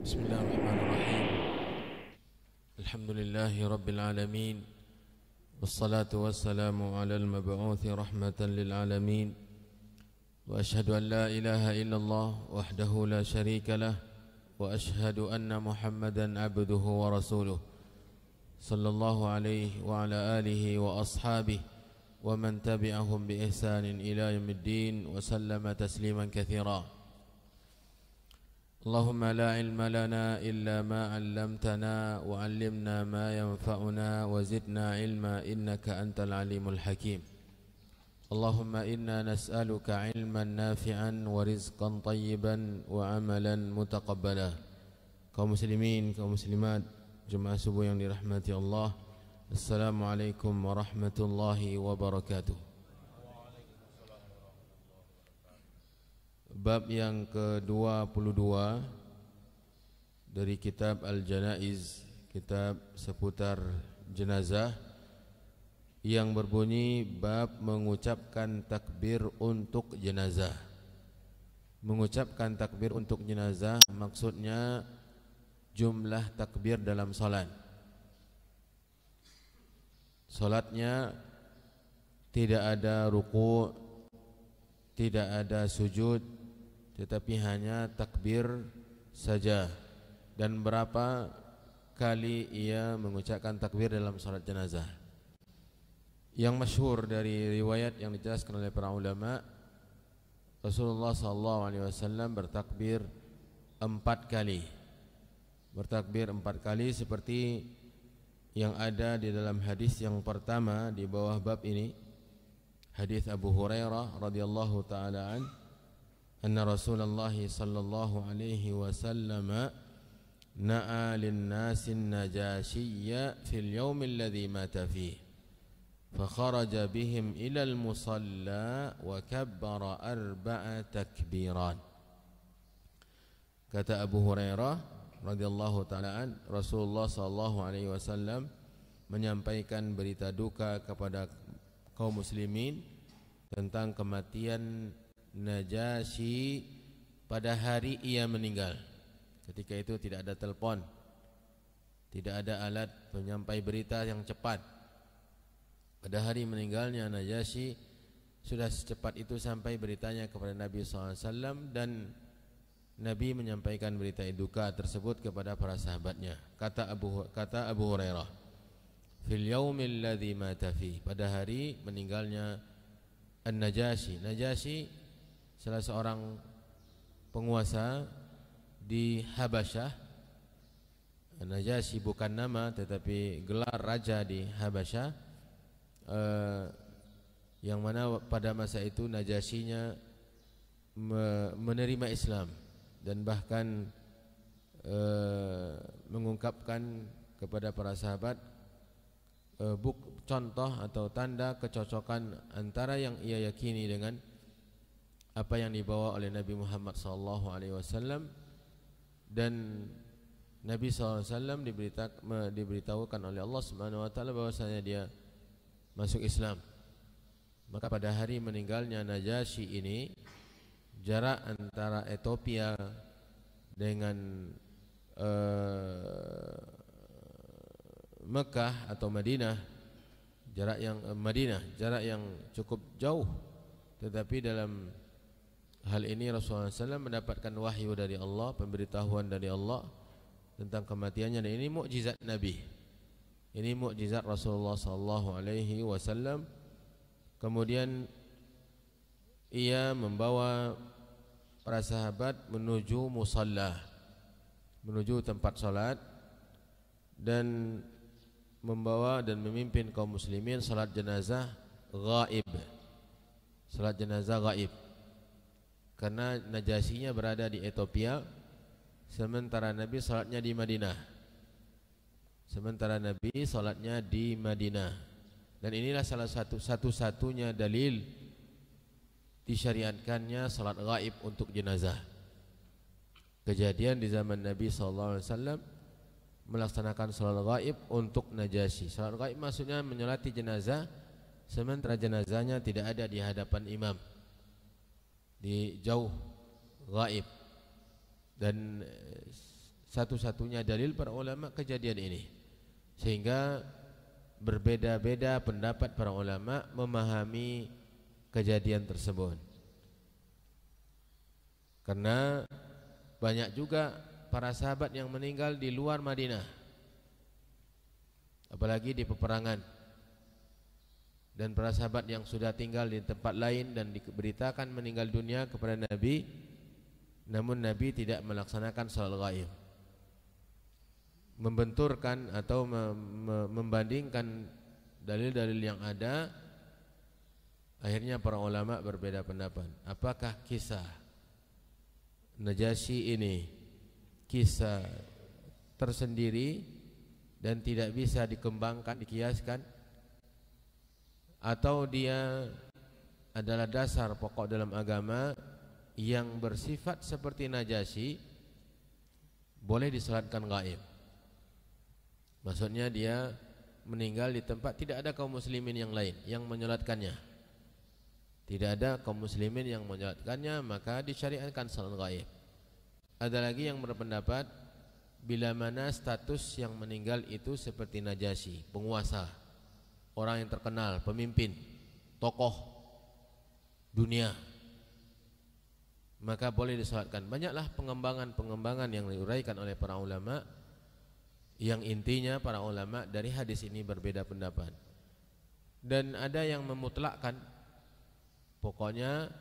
Bismillahirrahmanirrahim. Alhamdulillahi rabbil alamin. Wassalatu wassalamu ala al-mab'uthi rahmatan lil alamin. Wa ashhadu an la ilaha illallah wahdahu la sharika lah. Wa ashhadu anna Muhammadan abduhu wa rasuluh. Sallallahu alaihi wa ala alihi wa ashabihi wa man tabi'ahum bi ihsanin ila yaumiddin wa sallama tasliman katsira. Allahumma la ilma lana illa ma 'allamtana wa 'allimna ma yanfa'una wa zidna ilma innaka antal alimul hakim. Allahumma inna nas'aluka ilman nafi'an wa rizqan tayyiban wa amalan mutaqabbala. Kaum muslimin, kaum muslimat, jemaah subuh yang dirahmati Allah, Assalamualaikum warahmatullahi wabarakatuh. Bab yang ke-22 dari kitab Al-Janaiz, kitab seputar jenazah, yang berbunyi bab mengucapkan takbir untuk jenazah. Mengucapkan takbir untuk jenazah maksudnya jumlah takbir dalam salat. Salatnya tidak ada ruku', tidak ada sujud, tetapi hanya takbir saja. Dan berapa kali ia mengucapkan takbir dalam salat jenazah? Yang masyhur dari riwayat yang dijelaskan oleh para ulama, Rasulullah SAW bertakbir 4 kali. Bertakbir 4 kali seperti yang ada di dalam hadis yang pertama di bawah bab ini, hadis Abu Hurairah radhiyallahu taala anna Rasulullah sallallahu alaihi wasallam na'a lin-nasin najashiyya fil yawm alladhi mata fihi fa kharaja bihim ila al-musalla wa kabbara 4 takbiran. Kata Abu Hurairah radhiyallahu taala Rasulullah sallallahu alaihi wasallam menyampaikan berita duka kepada kaum muslimin tentang kematian Najasyi pada hari ia meninggal. Ketika itu tidak ada telepon, tidak ada alat penyampai berita yang cepat. Pada hari meninggalnya Najasyi, sudah secepat itu sampai beritanya kepada Nabi SAW, dan Nabi menyampaikan berita duka tersebut kepada para sahabatnya. Kata Abu Hurairah, fil yaumil ladzi mata fi, pada hari meninggalnya An-Najasyi. Najasyi salah seorang penguasa di Habasyah. Najasyi bukan nama tetapi gelar raja di Habasyah, yang mana pada masa itu Najasyinya menerima Islam dan bahkan mengungkapkan kepada para sahabat contoh atau tanda kecocokan antara yang ia yakini dengan apa yang dibawa oleh Nabi Muhammad SAW, dan Nabi SAW diberitahukan oleh Allah Subhanahu Wa Taala bahwasanya dia masuk Islam. Maka pada hari meninggalnya Najasyi ini, jarak antara Ethiopia dengan Mekah atau Madinah, jarak yang cukup jauh. Tetapi dalam hal ini Rasulullah SAW mendapatkan wahyu dari Allah, pemberitahuan dari Allah tentang kematiannya, dan ini mukjizat Nabi. Ini mukjizat Rasulullah SAW. Kemudian ia membawa para sahabat menuju musalla, menuju tempat salat, dan membawa dan memimpin kaum muslimin salat jenazah ghaib. Salat jenazah ghaib. Karena Najasyinya berada di Ethiopia, sementara Nabi salatnya di Madinah. Dan inilah salah satu-satunya dalil disyariatkannya salat ghaib untuk jenazah. Kejadian di zaman Nabi SAW melaksanakan salat ghaib untuk Najasyi. Salat ghaib maksudnya menyolati jenazah sementara jenazahnya tidak ada di hadapan imam, di jauh, ghaib. Dan satu-satunya dalil para ulama kejadian ini, sehingga berbeda-beda pendapat para ulama memahami kejadian tersebut. Karena banyak juga para sahabat yang meninggal di luar Madinah, apalagi di peperangan. Dan para sahabat yang sudah tinggal di tempat lain dan diberitakan meninggal dunia kepada Nabi, namun Nabi tidak melaksanakan salat ghaib. Membenturkan atau membandingkan dalil-dalil yang ada, akhirnya para ulama berbeda pendapat. Apakah kisah Najasyi ini kisah tersendiri dan tidak bisa dikembangkan, dikiaskan, atau dia adalah dasar pokok dalam agama yang bersifat seperti Najasyi, boleh disalatkan gaib. Maksudnya dia meninggal di tempat tidak ada kaum muslimin yang lain yang menyolatkannya. Tidak ada kaum muslimin yang menyolatkannya, maka disyariatkan salat gaib. Ada lagi yang berpendapat bila mana status yang meninggal itu seperti Najasyi, penguasa, orang yang terkenal, pemimpin, tokoh dunia, maka boleh disalatkan. Banyaklah pengembangan yang diuraikan oleh para ulama, yang intinya para ulama dari hadis ini berbeda pendapat. Dan ada yang memutlakkan, pokoknya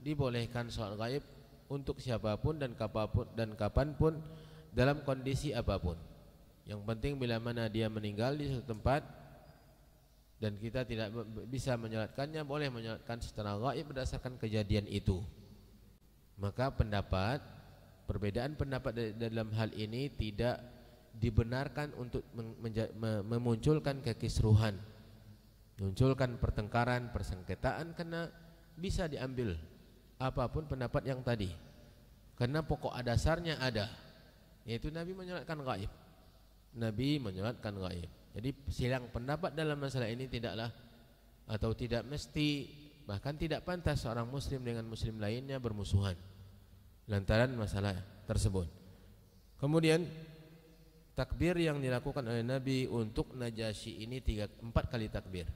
dibolehkan salat gaib untuk siapapun dan kapanpun dalam kondisi apapun. Yang penting bila mana dia meninggal di suatu tempat dan kita tidak bisa menyolatkannya, boleh menyolatkan secara gaib berdasarkan kejadian itu. Maka perbedaan pendapat dalam hal ini tidak dibenarkan untuk memunculkan kekisruhan, munculkan pertengkaran, persengketaan, karena bisa diambil apapun pendapat yang tadi, karena pokok dasarnya ada, yaitu Nabi menyolatkan gaib. Nabi menyolatkan gaib. Jadi silang pendapat dalam masalah ini tidaklah atau tidak mesti, bahkan tidak pantas seorang muslim dengan muslim lainnya bermusuhan lantaran masalah tersebut. Kemudian takbir yang dilakukan oleh Nabi untuk Najasyi ini 4 kali takbir,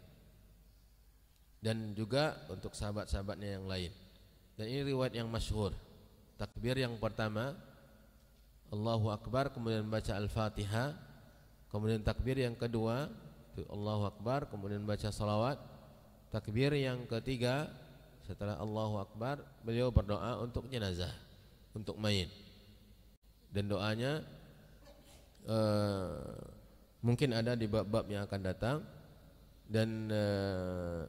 dan juga untuk sahabat-sahabatnya yang lain. Dan ini riwayat yang masyhur. Takbir yang pertama Allahu Akbar, kemudian baca Al-Fatihah. Kemudian takbir yang kedua Allahu Akbar, kemudian baca salawat. Takbir yang ketiga setelah Allahu Akbar, beliau berdoa untuk jenazah, untuk mayit. Dan doanya mungkin ada di bab-bab yang akan datang, dan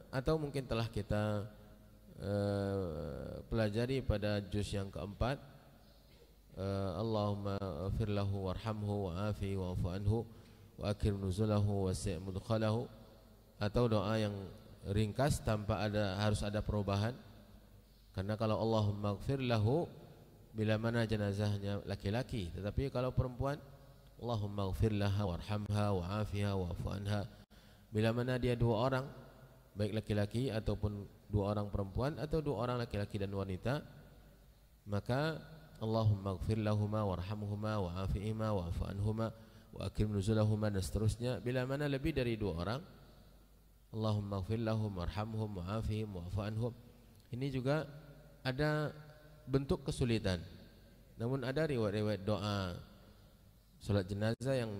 atau mungkin telah kita pelajari pada juz yang keempat. Allahumma ighfir lahu warhamhu wa'afihi wa'fu anhu wa akrim nuzulahu wasi' mudkhalahu, atau doa yang ringkas tanpa harus ada perubahan. Karena kalau Allahumma ighfir lahu bila mana jenazahnya laki-laki, tetapi kalau perempuan Allahumma ighfir laha warhamha wa'afiha wa'fu anha, bila mana dia 2 orang, baik laki-laki ataupun 2 orang perempuan atau 2 orang laki-laki dan wanita, maka Allahumma ighfir lahuma warhamhuma wa'afihima wa'fu anhuma wa akrim nuzulahuma, dan seterusnya. Bila mana lebih dari 2 orang, Allahumma ighfir lahum warhamhum wa'afihim wa'fu anhum. Ini juga ada bentuk kesulitan. Namun ada riwayat-riwayat doa salat jenazah yang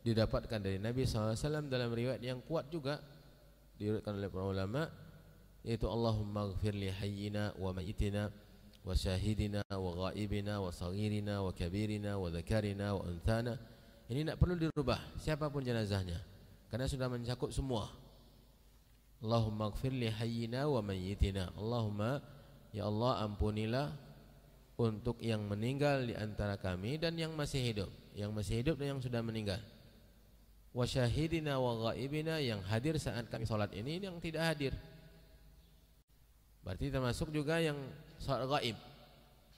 didapatkan dari Nabi SAW dalam riwayat yang kuat juga diriwayatkan oleh para ulama, yaitu Allahumma ighfir li hayyina wa mayyitina wa syahidina wa ghaibina wa saghirina wa kabirina wa dzakarina wa unthana. Ini tidak perlu dirubah siapapun jenazahnya, karena sudah mencakup semua. Allahumma ighfir li hayyina wa mayyitina. Allahumma, ya Allah, ampunilah untuk yang meninggal di antara kami dan yang masih hidup, dan yang sudah meninggal. Wa syahidina wa ghaibina, yang hadir saat kami salat ini, yang tidak hadir. Berarti termasuk juga yang salat ghaib,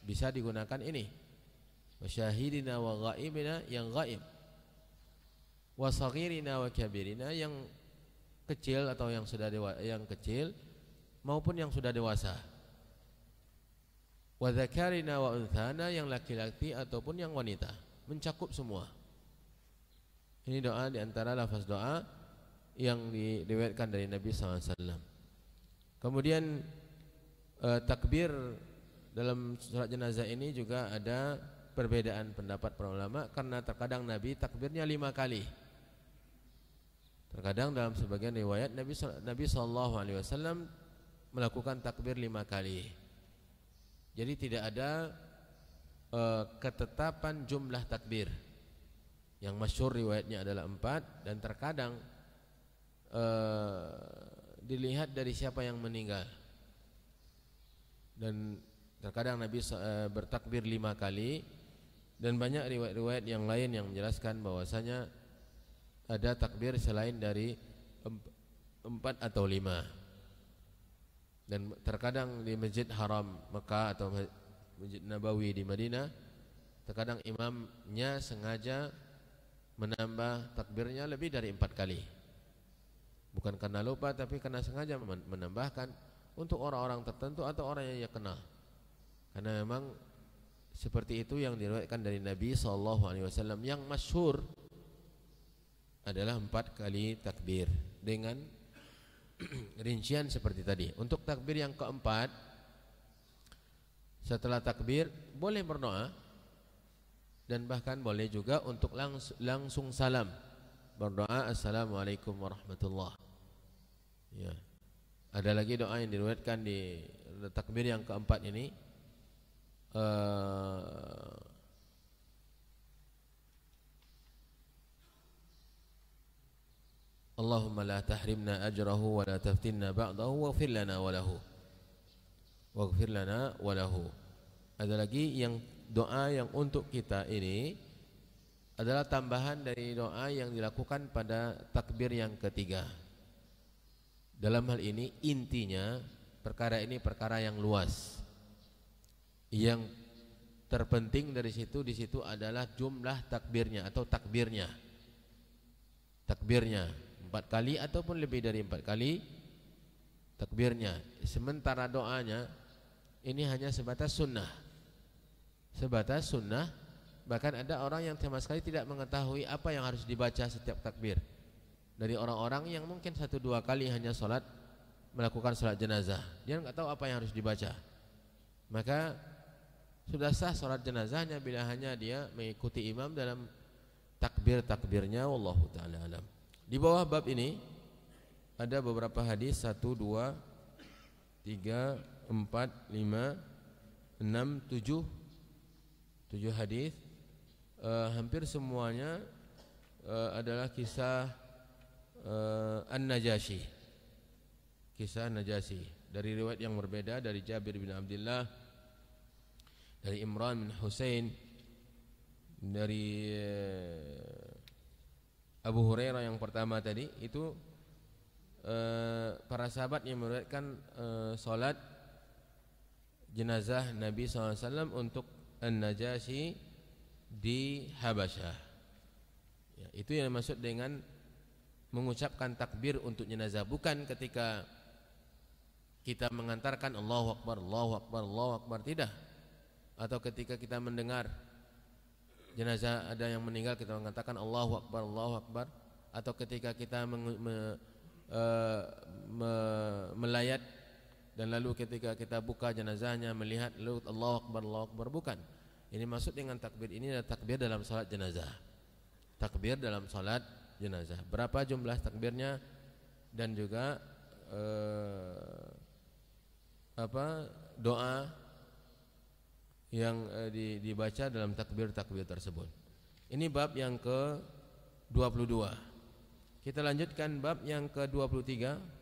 bisa digunakan ini. Wa syahidina wa ghaibina, yang ghaib. Wa saghirina wa kabirina, yang kecil atau yang sudah yang kecil maupun yang sudah dewasa. Wa dzakarina wa unthana, yang laki-laki ataupun yang wanita. mencakup semua. Ini doa di antara lafaz doa yang diriwayatkan dari Nabi SAW. Kemudian takbir dalam salat jenazah ini juga ada perbedaan pendapat para ulama, karena terkadang Nabi takbirnya 5 kali. Terkadang dalam sebagian riwayat Nabi SAW melakukan takbir 5 kali. Jadi tidak ada ketetapan jumlah takbir. Yang masyhur riwayatnya adalah 4, dan terkadang dilihat dari siapa yang meninggal. Dan terkadang Nabi bertakbir 5 kali, dan banyak riwayat-riwayat yang lain yang menjelaskan bahwasanya ada takbir selain dari 4 atau 5. Dan terkadang di Masjid Haram Mekah atau Masjid Nabawi di Madinah, terkadang imamnya sengaja menambah takbirnya lebih dari 4 kali. Bukan karena lupa, tapi karena sengaja menambahkan untuk orang-orang tertentu atau orang yang ia kenal. Karena memang seperti itu yang diriwayatkan dari Nabi SAW. Yang masyhur adalah 4 kali takbir dengan rincian seperti tadi. Untuk takbir yang keempat, setelah takbir boleh berdoa, dan bahkan boleh juga untuk langsung salam, berdoa assalamualaikum warahmatullah. Ya. Ada lagi doa yang diriwayatkan di takbir yang keempat ini, Allahumma la tahrimna ajrahu wa la taftinna ba'dahu waghfir lana wa lahu. Waghfir lana wa lahu. Ada lagi yang doa yang untuk kita ini adalah tambahan dari doa yang dilakukan pada takbir yang ketiga. Dalam hal ini intinya perkara ini perkara yang luas. Yang terpenting di situ adalah jumlah takbirnya atau takbirnya. Takbirnya 4 kali ataupun lebih dari 4 kali takbirnya. Sementara doanya ini hanya sebatas sunnah. Sebatas sunnah. Bahkan ada orang yang sama sekali tidak mengetahui apa yang harus dibaca setiap takbir. Dari orang-orang yang mungkin 1-2 kali hanya melakukan salat jenazah, dia enggak tahu apa yang harus dibaca. Maka sudah sah salat jenazahnya bila hanya dia mengikuti imam dalam takbir-takbirnya. Wallahu ta'ala alam. Di bawah bab ini ada beberapa hadis, 1, 2, 3, 4, 5, 6, 7 hadis. Hampir semuanya adalah kisah An-Najasyi. Kisah Najasyi dari riwayat yang berbeda, dari Jabir bin Abdullah, dari Imran bin Husain, dari Abu Hurairah yang pertama tadi. Itu para sahabat yang meriwayatkan salat jenazah Nabi SAW untuk An-Najasyi di Habasyah. Ya, itu yang maksud dengan mengucapkan takbir untuk jenazah, bukan ketika kita mengantarkan Allahu Akbar, Allahu Akbar, Allahu Akbar, tidak. Atau ketika kita mendengar jenazah ada yang meninggal kita mengatakan Allahu Akbar, Allahu Akbar. Atau ketika kita melayat dan lalu ketika kita buka jenazahnya melihat lalu Allahu Akbar, Allahu Akbar, bukan. Ini maksud dengan takbir ini adalah takbir dalam salat jenazah. Takbir dalam salat jenazah. Berapa jumlah takbirnya dan juga doa yang dibaca dalam takbir-takbir tersebut. Ini bab yang ke-22. Kita lanjutkan bab yang ke-23.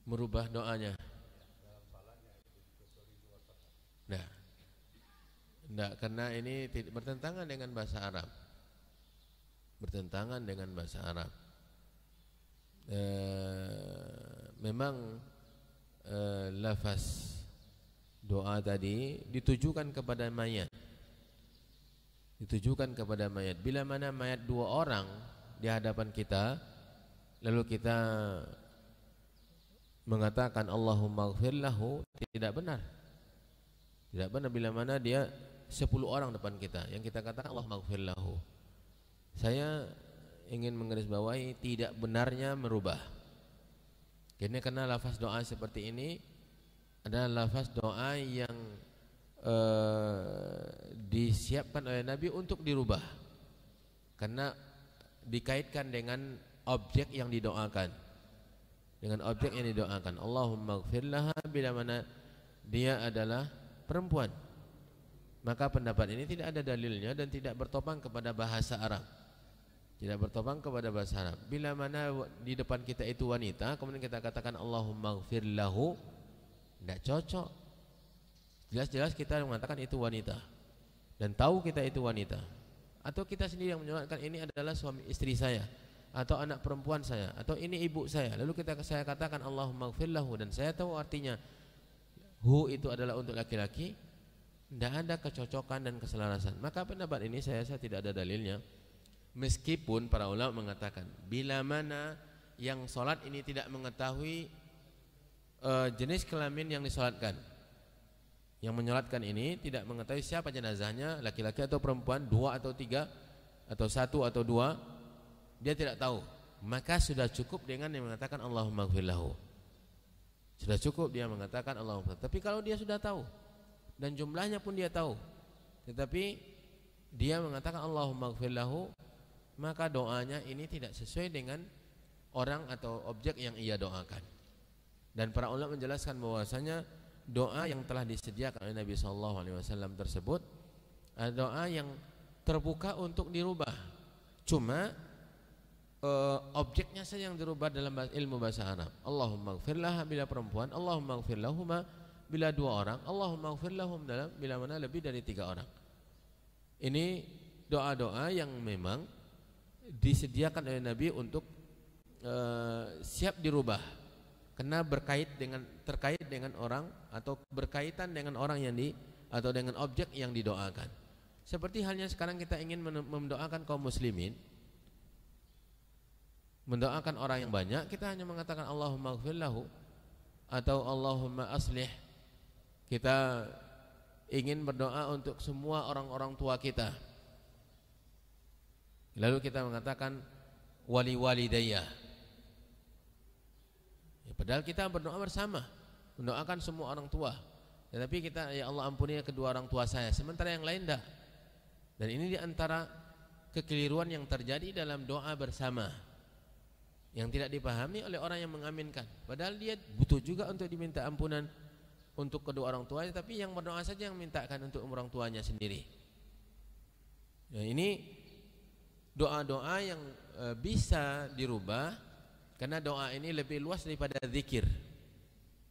Merubah doanya. Nah, karena ini bertentangan dengan bahasa Arab. Bertentangan dengan bahasa Arab. Memang lafaz Doa tadi ditujukan kepada mayat. Ditujukan kepada mayat. Bila mana mayat dua orang di hadapan kita, lalu kita mengatakan Allahumma ighfir lahu, tidak benar. Tidak benar bila mana dia 10 orang depan kita yang kita katakan Allahumma ighfir lahu. Saya ingin menggarisbawahi tidak benarnya merubah. Karena lafaz doa seperti ini adalah lafaz doa yang disiapkan oleh Nabi untuk dirubah, karena dikaitkan dengan objek yang didoakan. Dengan objek yang didoakan, Allahumma ighfir laha, bila mana dia adalah perempuan. Maka pendapat ini tidak ada dalilnya dan tidak bertopang kepada bahasa Arab. Tidak bertopang kepada bahasa Arab. Bila mana di depan kita itu wanita, kemudian kita katakan Allahumma ighfir lahu, tidak cocok. Jelas-jelas kita mengatakan itu wanita dan tahu kita itu wanita, atau kita sendiri yang menyebutkan ini adalah suami istri saya, atau anak perempuan saya, atau ini ibu saya. Lalu saya katakan Allahumma ighfir lahu, dan saya tahu artinya hu itu adalah untuk laki-laki. Tidak ada kecocokan dan keselarasan. Maka pendapat ini saya tidak ada dalilnya. Meskipun para ulama mengatakan bila mana yang sholat ini tidak mengetahui jenis kelamin yang disolatkan, yang menyolatkan ini tidak mengetahui siapa jenazahnya, laki-laki atau perempuan, 2 atau 3 atau 1 atau 2, dia tidak tahu, maka sudah cukup dengan yang mengatakan Allahumma ighfir lahu. Sudah cukup dia mengatakan Allahumma. Tapi kalau dia sudah tahu dan jumlahnya pun dia tahu, tetapi dia mengatakan Allahumma ighfir lahu, maka doanya ini tidak sesuai dengan orang atau objek yang ia doakan. Dan para ulama menjelaskan bahwasanya doa yang telah disediakan oleh Nabi SAW tersebut adalah doa yang terbuka untuk dirubah. Cuma objeknya saja yang dirubah dalam ilmu bahasa Arab. Allahumma ighfir laha bila perempuan, Allahumma ighfir lahuma bila 2 orang, Allahumma ighfir lahum bila mana lebih dari 3 orang. Ini doa-doa yang memang disediakan oleh Nabi untuk siap dirubah, karena terkait dengan orang atau berkaitan dengan orang yang atau dengan objek yang didoakan. Seperti halnya sekarang kita ingin mendoakan kaum muslimin, mendoakan orang yang banyak, kita hanya mengatakan Allahumma ighfir lahu atau Allahumma aslih. Kita ingin berdoa untuk semua orang-orang tua kita, lalu kita mengatakan wali walidayya. Padahal kita berdoa bersama, mendoakan semua orang tua. Tetapi kita, ya Allah ampuni kedua orang tua saya, sementara yang lain tidak. Dan ini diantara kekeliruan yang terjadi dalam doa bersama, yang tidak dipahami oleh orang yang mengaminkan. Padahal dia butuh juga untuk diminta ampunan untuk kedua orang tuanya, tapi yang berdoa saja yang mintakan untuk orang tuanya sendiri. Ya, ini doa-doa yang bisa dirubah, karena doa ini lebih luas daripada zikir.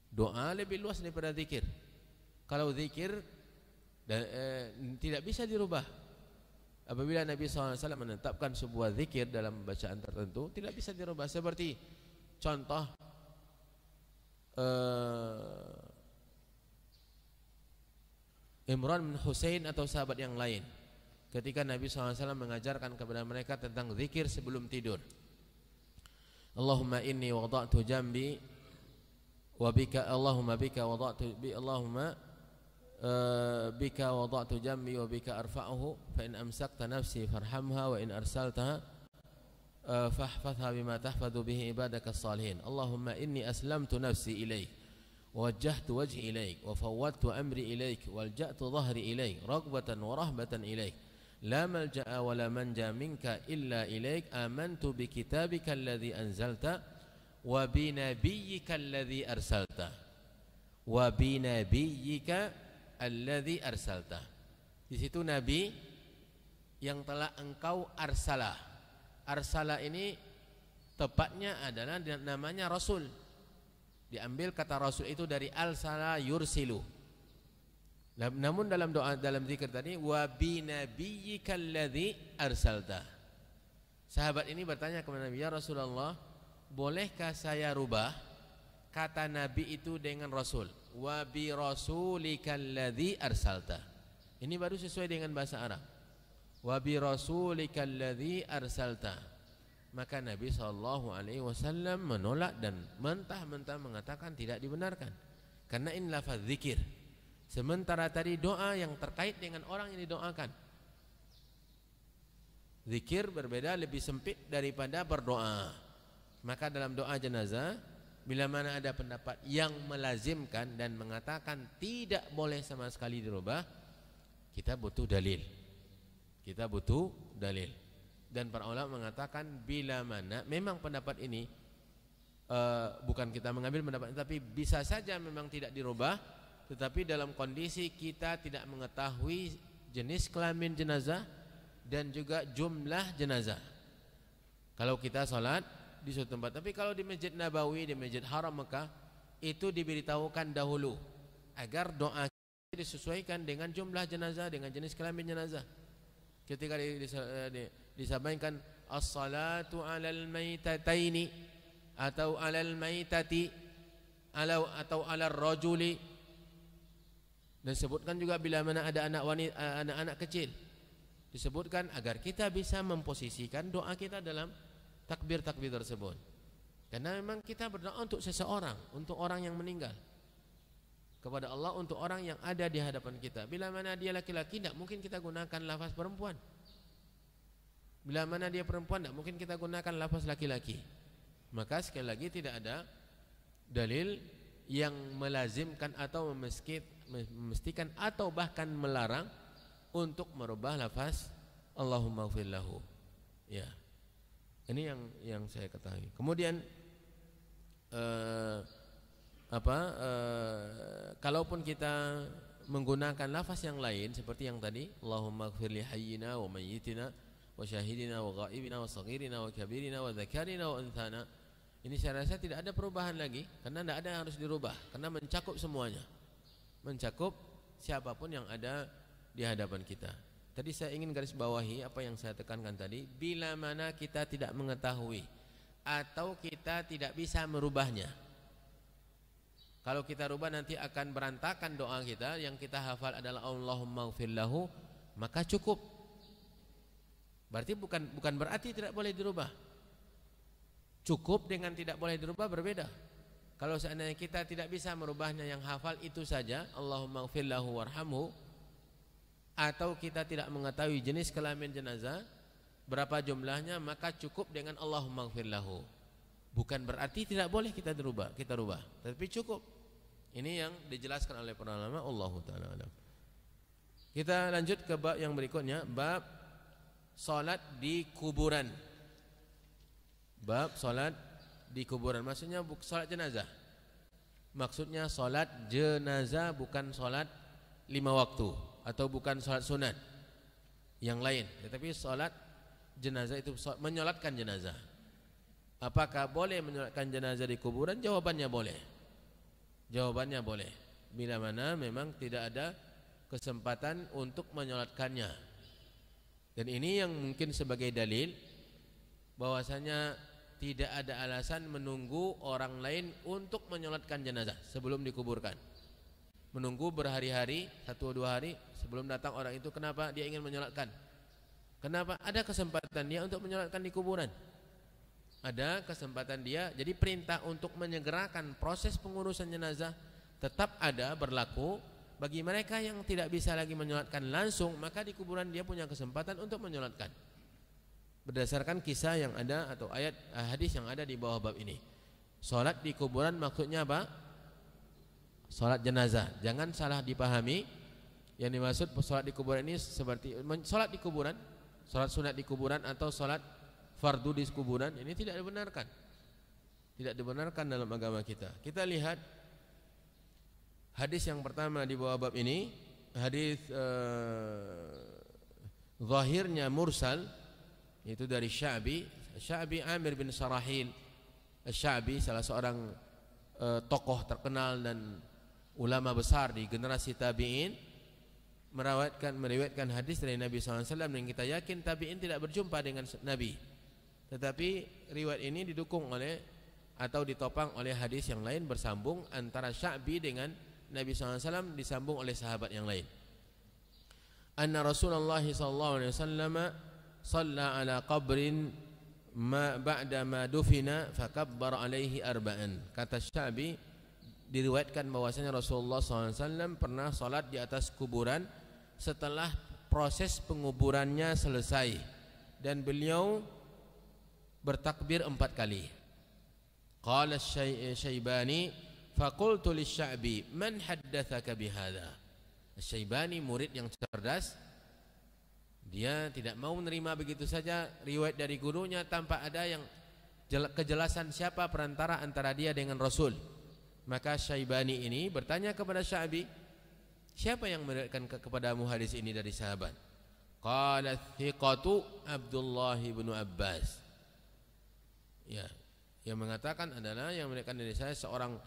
Doa lebih luas daripada zikir. Kalau zikir tidak bisa dirubah. Apabila Nabi SAW menetapkan sebuah zikir dalam bacaan tertentu, tidak bisa dirubah. Seperti contoh Imran bin Husain atau sahabat yang lain, ketika Nabi SAW mengajarkan kepada mereka tentang zikir sebelum tidur. Allahumma inni wada'tu jambi wa bika, Allahumma bika wada'tu bi, Allahumma bika wada'tu jambi wa bika arfa'uhu, fa in amsakta nafsi farhamha wa in arsaltaha fahfadha bima tahfadhu bihi ibadaka as-salihin. Allahumma inni aslamtu nafsi ilaik wa wajjahtu wajhi ilaik wa fawwadtu amri ilaik wal ja'tu dhahri ilaik raghbatan wa rahbatan ilaik la malja'a wa la manja minka illa ilaik, amantu bi kitabika alladhi anzalta wa bi nabiyyika alladhi arsalta wa bi nabiyyika alladhi arsalta. Di situ nabi yang telah engkau arsalah. Arsalah ini tepatnya adalah namanya rasul. Diambil kata rasul itu dari al-sala yursilu. Namun dalam doa, dalam zikir tadi, wa bi nabiyyika alladhi arsalta. Sahabat ini bertanya kepada Nabi, ya Rasulullah, bolehkah saya rubah kata nabi itu dengan rasul. Wa bi rasulikal ladzi arsalta. Ini baru sesuai dengan bahasa Arab. Wa bi rasulikal ladzi arsalta. Maka Nabi SAW menolak dan mentah-mentah mengatakan tidak dibenarkan. Karena ini lafaz zikir. Sementara tadi doa yang terkait dengan orang yang didoakan. Zikir berbeda, lebih sempit daripada berdoa. Maka dalam doa jenazah, bila mana ada pendapat yang melazimkan dan mengatakan tidak boleh sama sekali dirubah, kita butuh dalil. Kita butuh dalil. Dan para ulama mengatakan bila mana memang pendapat ini bukan kita mengambil pendapat ini, tapi bisa saja memang tidak dirubah, tetapi dalam kondisi kita tidak mengetahui jenis kelamin jenazah dan juga jumlah jenazah. Kalau kita salat di suatu tempat, tapi kalau di Masjid Nabawi, di Masjid Haram Mekah, itu diberitahukan dahulu agar doa kita disesuaikan dengan jumlah jenazah, dengan jenis kelamin jenazah. Ketika disampaikan as-salatu 'alal maitataini atau 'alal maitati atau 'alal rajuli, dan sebutkan juga bila mana ada anak wanita, anak-anak kecil, disebutkan agar kita bisa memposisikan doa kita dalam takbir-takbir tersebut. Karena memang kita berdoa untuk seseorang, untuk orang yang meninggal, kepada Allah, untuk orang yang ada di hadapan kita. Bila mana dia laki-laki, tidak mungkin kita gunakan lafaz perempuan. Bila mana dia perempuan, tidak mungkin kita gunakan lafaz laki-laki. Maka sekali lagi tidak ada dalil yang melazimkan atau memastikan atau bahkan melarang untuk merubah lafaz Allahumma ighfir lahu. Ya. Ini yang saya ketahui. Kemudian kalaupun kita menggunakan lafaz yang lain seperti yang tadi, Allahumma ighfir li hayyina wa mayyitina wa syahidina wa ghaibina wa saghirina wa kabirina wa dzakarina wa unthana, ini saya rasa tidak ada perubahan lagi, karena tidak ada yang harus dirubah, karena mencakup semuanya, mencakup siapapun yang ada di hadapan kita. Tadi saya ingin garis bawahi apa yang saya tekankan tadi, bila mana kita tidak mengetahui atau kita tidak bisa merubahnya. Kalau kita rubah nanti akan berantakan doa kita. Yang kita hafal adalah Allahumma ighfir lahu, maka cukup. Berarti bukan berarti tidak boleh dirubah. Cukup dengan tidak boleh dirubah berbeda. Kalau seandainya kita tidak bisa merubahnya, yang hafal itu saja Allahumma ighfir lahu warhamhu, atau kita tidak mengetahui jenis kelamin jenazah berapa jumlahnya, maka cukup dengan Allahumma ighfir lahu. Bukan berarti tidak boleh kita rubah, tapi cukup. Ini yang dijelaskan oleh para ulama. Allahu ta'ala alam. Kita lanjut ke bab yang berikutnya, bab salat di kuburan. Bab salat di kuburan, maksudnya salat jenazah. Maksudnya salat jenazah, bukan salat 5 waktu atau bukan salat sunat yang lain, tetapi salat jenazah itu menyolatkan jenazah. Apakah boleh menyolatkan jenazah di kuburan? Jawabannya boleh. Jawabannya boleh. Bila mana memang tidak ada kesempatan untuk menyolatkannya. Dan ini yang mungkin sebagai dalil bahwasanya tidak ada alasan menunggu orang lain untuk menyolatkan jenazah sebelum dikuburkan. Menunggu berhari-hari, 1-2 hari sebelum datang orang itu. Kenapa dia ingin menyolatkan? Kenapa? Ada kesempatan dia untuk menyolatkan di kuburan. Ada kesempatan dia. Jadi perintah untuk menyegerakan proses pengurusan jenazah tetap ada, berlaku bagi mereka yang tidak bisa lagi menyolatkan langsung, maka di kuburan dia punya kesempatan untuk menyolatkan. Berdasarkan kisah yang ada atau ayat hadis yang ada di bawah bab ini. Salat di kuburan maksudnya apa? Salat jenazah. Jangan salah dipahami. Yang dimaksud salat di kuburan ini seperti salat di kuburan, salat sunat di kuburan atau salat fardu di kuburan, ini tidak dibenarkan. Tidak dibenarkan dalam agama kita. Kita lihat hadis yang pertama di bawah bab ini, hadis zahirnya mursal, itu dari Sya'bi Amir bin Sarahil. Sya'bi salah seorang tokoh terkenal dan ulama besar di generasi tabi'in, meriwayatkan hadis dari Nabi SAW, dan kita yakin tabi'in tidak berjumpa dengan Nabi. Tetapi riwayat ini didukung oleh atau ditopang oleh hadis yang lain bersambung antara Sya'bi dengan Nabi SAW, disambung oleh sahabat yang lain. Anna Rasulullah SAW shalla ala qabrin ma ba'da ma dufina fakabbar alaihi arba'an. Kata Sya'bi, diriwayatkan bahwasanya Rasulullah SAW pernah salat di atas kuburan setelah proses penguburannya selesai, dan beliau bertakbir 4 kali. Qala Syaibani faqultu lisya'bi man haddatsaka bihadza. Syaibani murid yang cerdas, dia tidak mau menerima begitu saja riwayat dari gurunya tanpa ada yang kejelasan siapa perantara antara dia dengan Rasul. Maka Syaibani ini bertanya kepada Sya'bi, siapa yang meriwayatkan kepadamu hadis ini dari sahabat? Qala thiqatu Abdullah bin Abbas. Ya, yang mengatakan adalah yang meriwayatkan dari saya seorang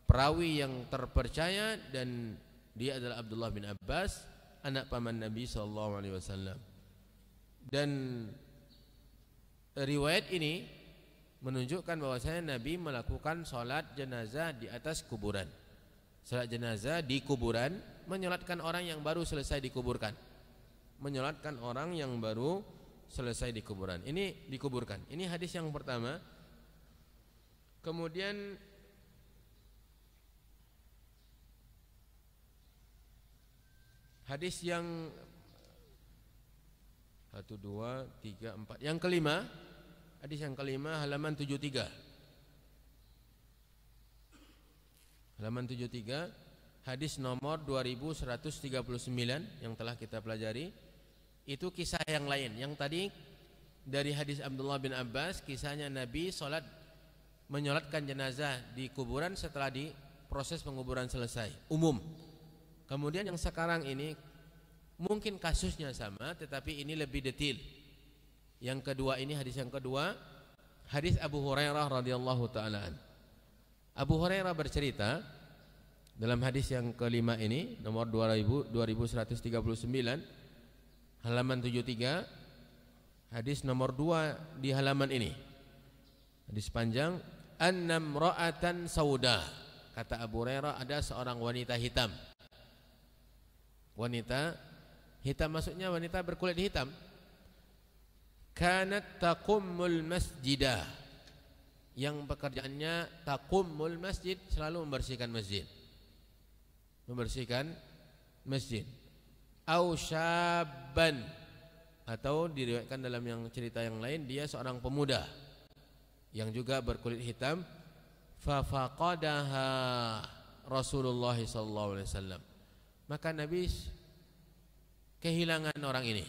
perawi yang terpercaya, dan dia adalah Abdullah bin Abbas, anak paman Nabi SAW. Dan riwayat ini menunjukkan bahwasanya Nabi melakukan sholat jenazah di atas kuburan. Sholat jenazah di kuburan, menyolatkan orang yang baru selesai dikuburkan, menyolatkan orang yang baru selesai dikuburan. Ini dikuburkan. Ini hadis yang pertama. Kemudian hadis yang 1, 2, 3, 4. Yang kelima, hadis yang kelima halaman 73. Halaman 73, hadis nomor 2139 yang telah kita pelajari. Itu kisah yang lain. Yang tadi dari hadis Abdullah bin Abbas, kisahnya Nabi menyolatkan jenazah di kuburan setelah di proses penguburan selesai, umum. Kemudian yang sekarang ini mungkin kasusnya sama, tetapi ini lebih detail. Yang kedua ini, hadis yang kedua, hadis Abu Hurairah radhiyallahu ta'ala. Abu Hurairah bercerita dalam hadis yang kelima ini, nomor 2139, halaman 73, hadis nomor 2 di halaman ini. Hadis panjang, annam ra'atan sauda. Kata Abu Hurairah, ada seorang wanita hitam. Wanita hitam maksudnya wanita berkulit hitam. Kanat taqummul masjidah, yang pekerjaannya taqummul masjid, selalu membersihkan masjid. Membersihkan masjid. Au syabban, atau diriwayatkan dalam yang cerita yang lain, dia seorang pemuda yang juga berkulit hitam. Fa faqadaha Rasulullah sallallahu alaihi wasallam. Maka Nabi kehilangan orang ini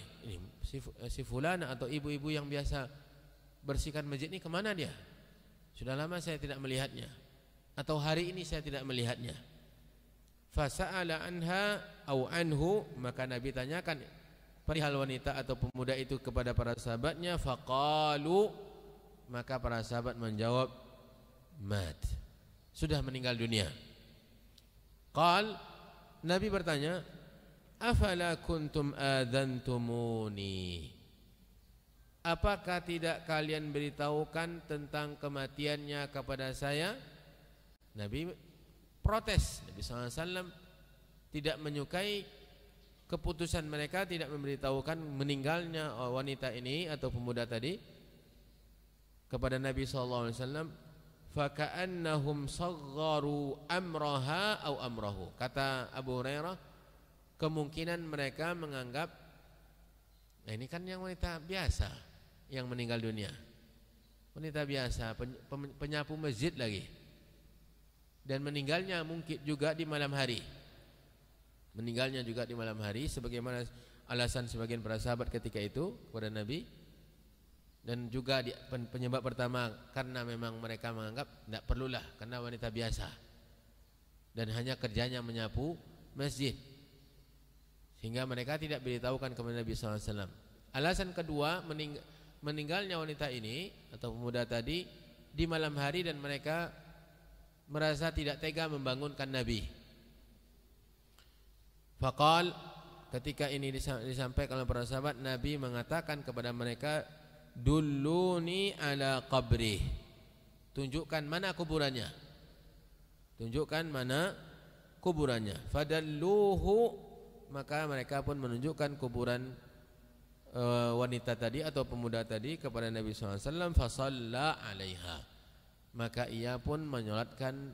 si fulana atau ibu-ibu yang biasa bersihkan masjid ini, kemana dia? Sudah lama saya tidak melihatnya, atau hari ini saya tidak melihatnya. Fasa'ala anha au anhu, maka Nabi tanyakan perihal wanita atau pemuda itu kepada para sahabatnya. Faqalu, maka para sahabat menjawab, mat, sudah meninggal dunia. Qal, Nabi bertanya, afala kuntum adzantumuni, apakah tidak kalian beritahukan tentang kematiannya kepada saya? Nabi protes. Nabi SAW tidak menyukai keputusan mereka tidak memberitahukan meninggalnya wanita ini atau pemuda tadi kepada Nabi SAW. Faka'annahum sagharu amraha au amrahu. Kata Abu Hurairah, kemungkinan mereka menganggap, nah ini kan yang wanita biasa yang meninggal dunia, wanita biasa, penyapu masjid lagi, dan meninggalnya mungkin juga di malam hari. Meninggalnya juga di malam hari, sebagaimana alasan sebagian para sahabat ketika itu kepada Nabi. Dan juga penyebab pertama karena memang mereka menganggap tidak perlulah, karena wanita biasa dan hanya kerjanya menyapu masjid, sehingga mereka tidak beritahukan kepada Nabi SAW. Alasan kedua, meninggalnya wanita ini atau pemuda tadi di malam hari, dan mereka merasa tidak tega membangunkan Nabi. Faqal, ketika ini disampaikan oleh para sahabat, Nabi mengatakan kepada mereka, dulluni ala qabri, tunjukkan mana kuburannya. Tunjukkan mana kuburannya. Fadalluhu, maka mereka pun menunjukkan kuburan wanita tadi atau pemuda tadi kepada Nabi SAW. Fasalla alaiha, maka ia pun menyolatkan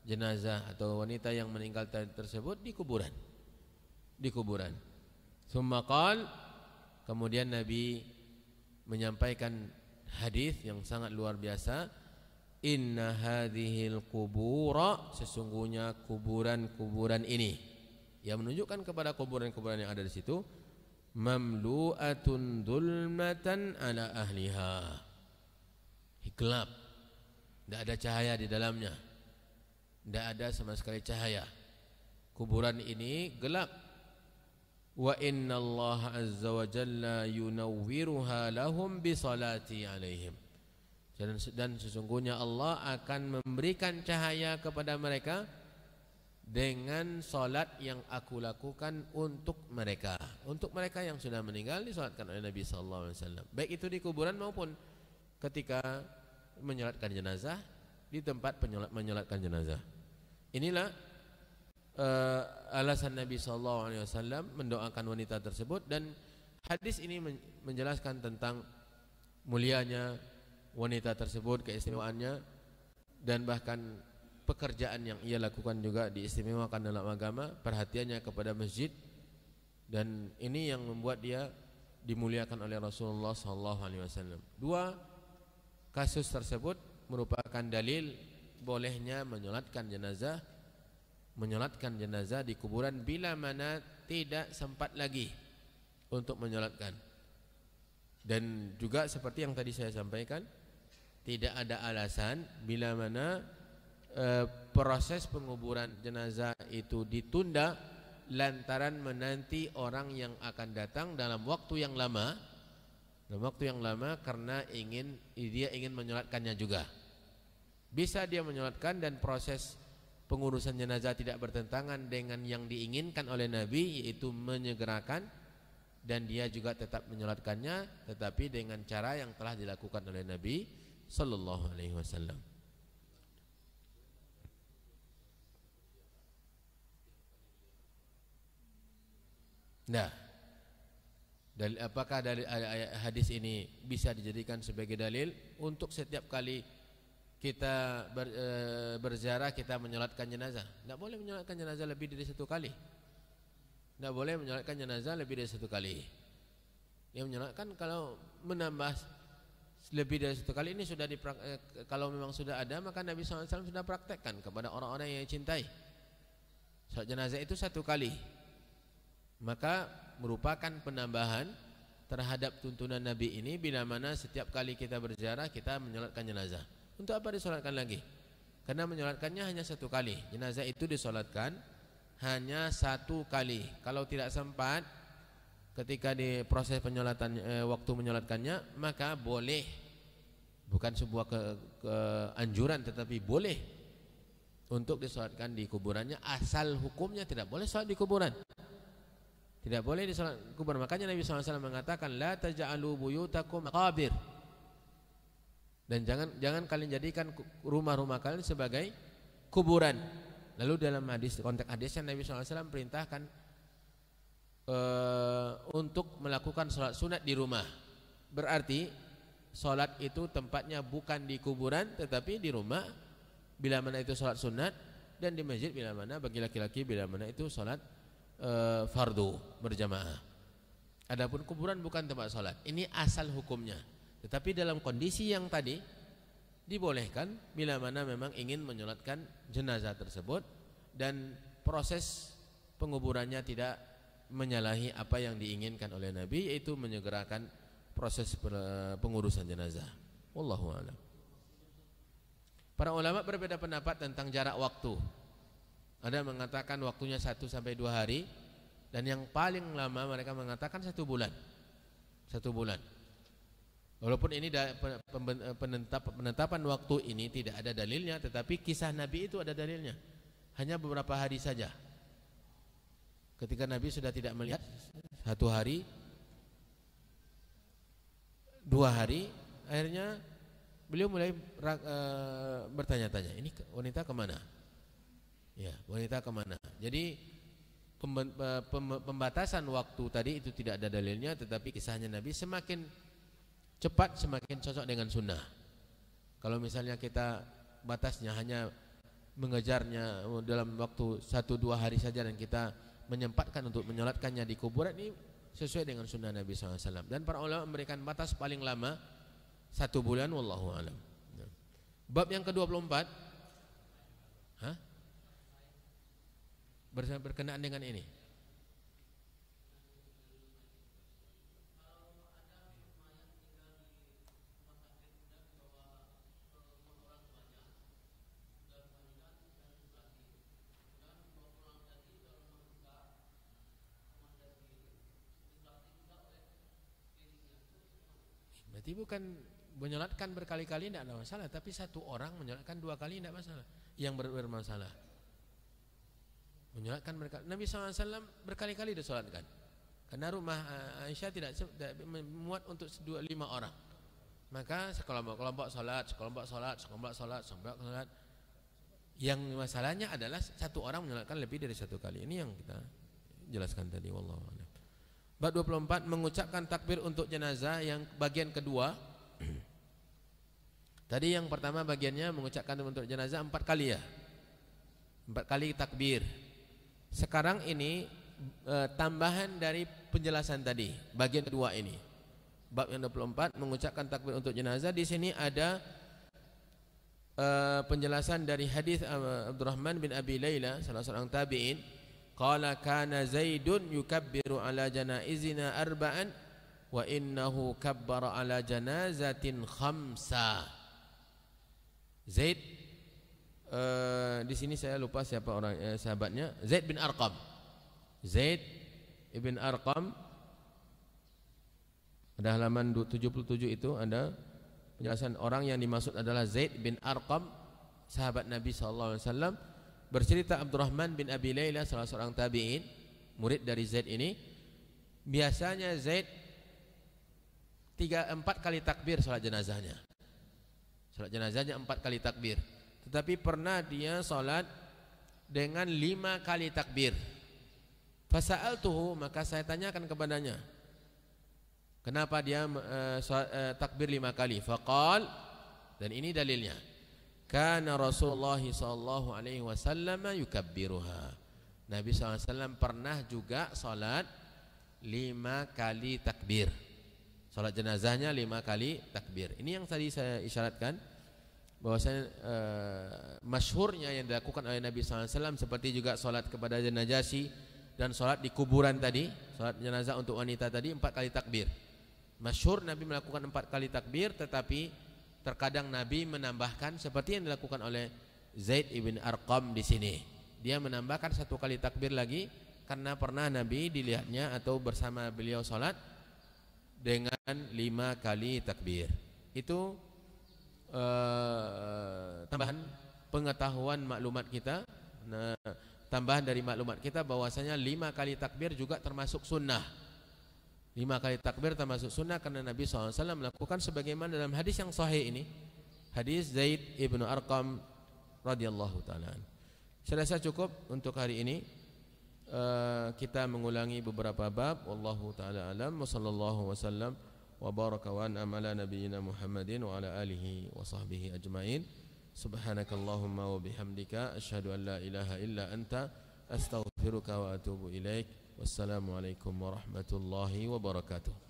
jenazah atau wanita yang meninggal tersebut di kuburan. Di kuburan. Summa qala, kemudian Nabi menyampaikan hadis yang sangat luar biasa. Inna hadhil qubura, sesungguhnya kuburan-kuburan ini, yang menunjukkan kepada kuburan-kuburan yang ada di situ, mamlu'atun dhulmatan ala ahliha, gelap, tidak ada cahaya di dalamnya, tidak ada sama sekali cahaya. Kuburan ini gelap. Wa inna Allah azza wa jalla yunawwiruha lahum bi salati alaihim, dan sesungguhnya Allah akan memberikan cahaya kepada mereka dengan salat yang aku lakukan untuk mereka. Untuk mereka yang sudah meninggal disalatkan oleh Nabi sallallahu alaihi wasallam, baik itu di kuburan maupun ketika menyolatkan jenazah di tempat menyolatkan jenazah. Inilah alasan Nabi sallallahu alaihi wasallam mendoakan wanita tersebut, dan hadis ini menjelaskan tentang mulianya wanita tersebut, keistimewaannya, dan bahkan pekerjaan yang ia lakukan juga diistimewakan dalam agama, perhatiannya kepada masjid, dan ini yang membuat dia dimuliakan oleh Rasulullah SAW. Dua kasus tersebut merupakan dalil bolehnya menyolatkan jenazah di kuburan bila mana tidak sempat lagi untuk menyolatkan. Dan juga seperti yang tadi saya sampaikan, tidak ada alasan bila mana proses penguburan jenazah itu ditunda lantaran menanti orang yang akan datang dalam waktu yang lama, karena dia ingin menyolatkannya juga. Bisa dia menyolatkan dan proses pengurusan jenazah tidak bertentangan dengan yang diinginkan oleh Nabi, yaitu menyegerakan, dan dia juga tetap menyolatkannya, tetapi dengan cara yang telah dilakukan oleh Nabi sallallahu alaihi wasallam. Nah, apakah dari hadis ini bisa dijadikan sebagai dalil untuk setiap kali kita berziarah kita menyolatkan jenazah? Tidak boleh menyolatkan jenazah lebih dari satu kali. Tidak boleh menyolatkan jenazah lebih dari satu kali. Yang menyolatkan kalau menambah lebih dari satu kali ini sudah kalau memang sudah ada, maka Nabi SAW sudah praktekkan kepada orang-orang yang cintai. Salat jenazah itu satu kali, maka merupakan penambahan terhadap tuntunan Nabi ini bila mana setiap kali kita berziarah kita menyolatkan jenazah. Untuk apa disolatkan lagi? Karena menyolatkannya hanya satu kali. Jenazah itu disolatkan hanya satu kali. Kalau tidak sempat ketika di proses penyolatan waktu menyolatkannya, maka boleh, bukan sebuah keanjuran tetapi boleh untuk disolatkan di kuburannya, asal hukumnya tidak boleh solat di kuburan. Tidak boleh disolat di kuburan. Makanya Nabi SAW mengatakan la taj'alu buyutakum maqabir. Dan jangan kalian jadikan rumah-rumah kalian sebagai kuburan. Lalu dalam konteks hadisnya Nabi SAW perintahkan untuk melakukan sholat sunat di rumah. Berarti sholat itu tempatnya bukan di kuburan tetapi di rumah bila mana itu sholat sunat, dan di masjid bila mana bagi laki-laki bila mana itu sholat fardu berjamaah. Adapun kuburan bukan tempat sholat. Ini asal hukumnya. Tetapi dalam kondisi yang tadi dibolehkan bila mana memang ingin menyolatkan jenazah tersebut dan proses penguburannya tidak menyalahi apa yang diinginkan oleh Nabi, yaitu menyegerakan proses pengurusan jenazah. Wallahu a'lam. Para ulama berbeda pendapat tentang jarak waktu. Ada mengatakan waktunya 1 sampai 2 hari, dan yang paling lama mereka mengatakan 1 bulan. 1 bulan. Walaupun ini penetapan waktu ini tidak ada dalilnya, tetapi kisah Nabi itu ada dalilnya. Hanya beberapa hari saja. Ketika Nabi sudah tidak melihat 1 hari, 2 hari, akhirnya beliau mulai bertanya-tanya, ini wanita kemana? Ya, wanita kemana? Jadi pembatasan waktu tadi itu tidak ada dalilnya, tetapi kisahnya Nabi semakin cepat semakin cocok dengan sunnah. Kalau misalnya kita batasnya hanya mengejarnya dalam waktu 1-2 hari saja dan kita menyempatkan untuk menyolatkannya di kuburan, ini sesuai dengan sunnah Nabi SAW. Dan para ulama memberikan batas paling lama 1 bulan, wallahu alam. Bab yang ke-24, berkenaan dengan ini. Berarti bukan menyolatkan berkali-kali tidak ada masalah, tapi 1 orang menyolatkan 2 kali tidak masalah. Yang bermasalah menyolatkan berkali. Nabi SAW berkali-kali disolatkan. Karena rumah Aisyah tidak memuat untuk 5 orang. Maka sekelompok solat. Yang masalahnya adalah 1 orang menyolatkan lebih dari 1 kali. Ini yang kita jelaskan tadi, wallahu a'lam. Bab 24 mengucapkan takbir untuk jenazah yang bagian kedua. Tadi yang pertama bagiannya mengucapkan untuk jenazah 4 kali ya. 4 kali takbir. Sekarang ini tambahan dari penjelasan tadi, bagian kedua ini. Bab yang 24 mengucapkan takbir untuk jenazah. Di sini ada penjelasan dari hadis Abdurrahman bin Abi Layla, salah seorang tabi'in. Qala kana Zaidun yukabbiru ala janaizina 4 wa innahu kabbara ala janazatin 5. Zaid, di sini saya lupa siapa orang sahabatnya, Zaid bin Arqam. Zaid ibn Arqam, pada halaman 77 itu ada penjelasan orang yang dimaksud adalah Zaid bin Arqam, sahabat Nabi SAW. Bercerita Abdurrahman bin Abi Layla, salah seorang tabi'in, murid dari Zaid ini, biasanya Zaid 3-4 kali takbir salat jenazahnya. Salat jenazahnya 4 kali takbir. Tetapi pernah dia salat dengan 5 kali takbir. Fasa'altuhu, maka saya tanyakan kepadanya, kenapa dia takbir 5 kali? Faqal, dan ini dalilnya, kana Rasulullah sallallahu alaihi wasallam yukabbiruha. Nabi SAW pernah juga salat 5 kali takbir. Salat jenazahnya 5 kali takbir. Ini yang tadi saya isyaratkan, bahwasanya masyhurnya yang dilakukan oleh Nabi SAW, seperti juga salat kepada Najasyi dan salat di kuburan tadi, salat jenazah untuk wanita tadi 4 kali takbir. Masyhur Nabi melakukan 4 kali takbir, tetapi terkadang Nabi menambahkan seperti yang dilakukan oleh Zaid ibn Arqam di sini. Dia menambahkan 1 kali takbir lagi karena pernah Nabi dilihatnya atau bersama beliau salat dengan 5 kali takbir. Itu tambahan pengetahuan maklumat kita. Nah, tambahan dari maklumat kita bahwasanya 5 kali takbir juga termasuk sunnah. 5 kali takbir termasuk sunnah karena Nabi SAW melakukan sebagaimana dalam hadis yang sahih ini, hadis Zaid ibn Arqam radhiyallahu ta'ala. Saya rasa cukup untuk hari ini. Kita mengulangi beberapa bab. Wallahu ta'ala alam. Wa sallallahu wasallam wa baraka wa an'ama ala nabiyyina Muhammadin wa ala alihi wa sahbihi ajma'in. Subhanakallahumma wa bihamdika asyhadu an la ilaha illa anta astaghfiruka wa atubu ilaik. Wassalamualaikum warahmatullahi wabarakatuh.